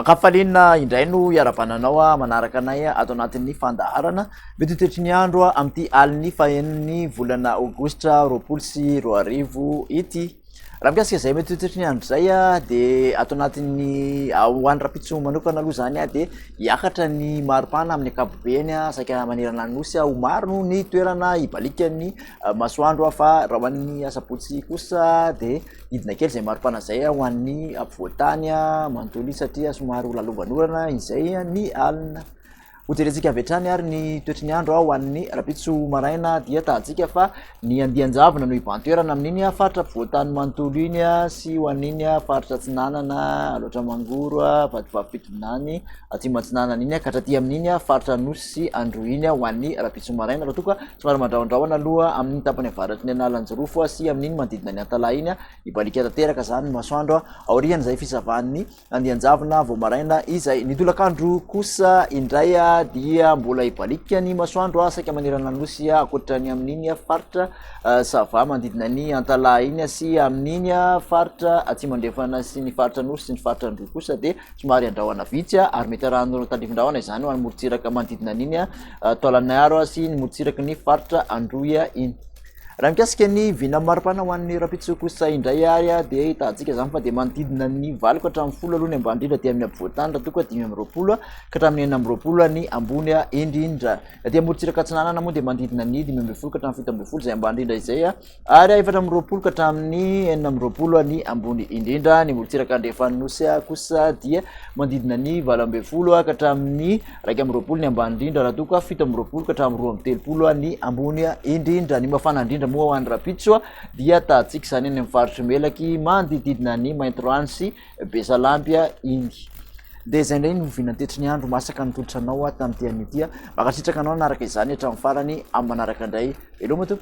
Kafalinna indray no iarabananao manaraka anay ato anatin'ny fandaharana mety toetry ny andro amin'ity aliny fahen'ny volana aogositra roapolo sy roa arivo ity. Raha mikasika zay mety toetry ny andro zay de ato anatin'ny ho an'ny rapitso manokana aloha zany de hiakatra ny maripana amin'ny ankapobeny saika manerana ny nosy ho maro ny toerana ibalikan'ny masoandro fa raha ho an'ny asabotsy kosa de hidina kely zay maripana zay ho an'ny ampovoantany manontolo satria somary ho lalovanorana izay ny alina. Hojerentsika avy hatrany ary ny toetry ny andro ho an'ny rapitso maraina dia tahantsika fa ny andian-javona no ibantoerana amin'iny faritra ampovoantany manontolo iny sy ho an'iny faritra Atsinanana, Loatra Mangoro, Vadivavy-Fitonany, Atsimatsinanana iny ka hatraty amin'iny faritra Nosy sy Androiny ho an'ny rapitso maraina raha toa ka somary mandrahondrahona aloha amin'ny tapany avaratry ny Analanjirofo sy amin'iny manodidina ny Antalahy iny ibalika tanteraka zany masoandro aoriana zay fisavan'ny andian-javona vao maraina izay. Ny tolakandro kosa indray dia mbola ibalika ny masoandro saika manerana ny nosy akotrany amin'iny faritra Sava manodidina ny Antalahy iny sy amin'iny faritra Atsimandrefana sy ny faritra Nosy sy ny faritra Andro kosa de somary andrahoana vitsy ary mety arahana tandrivindrahona izany ho an'ny morontsiraka manodidina an'iny Taolagnaro sy ny morontsiraka ny faritra Androia iny. Raha mikasika ny vina maripana ho an'ny rapitso kosa indray ary de hitantsika zany fa de manodidina ny 8 ka hatramin'ny 10 aloha ny ambany indrindra dia amin'ny ampovoantany raha toa ka 5 ka hatramin'ny 9 ny ambony indrindra. Dia morontsiraka Atsinanana moa de manodidina ny 5 ka hatramin'ny 7 zay ambany indrindra izay ary 4 ka hatramin'ny 9 ny ambony indrindra. Ny morontsiraka Andrefanosy kosa dia manodidina ny 12 ka hatramin'ny 1 ny ambany indrindra raha toa ka 7 ka hatramin'ny 2 ny ambony indrindra. Ny mafana indrindra moa ho an'ny rapitso dia tahantsika zany any amin'ny faritry Melaky manodidina ny Maintroano sy Besalampy iny. De zay indray no vinantetry ny andro masaka nitolotranao tamin'ity an'ity. Makasitraka anao naraka izany hatramin'ny farany amin'ny manaraka indray. Hello mato.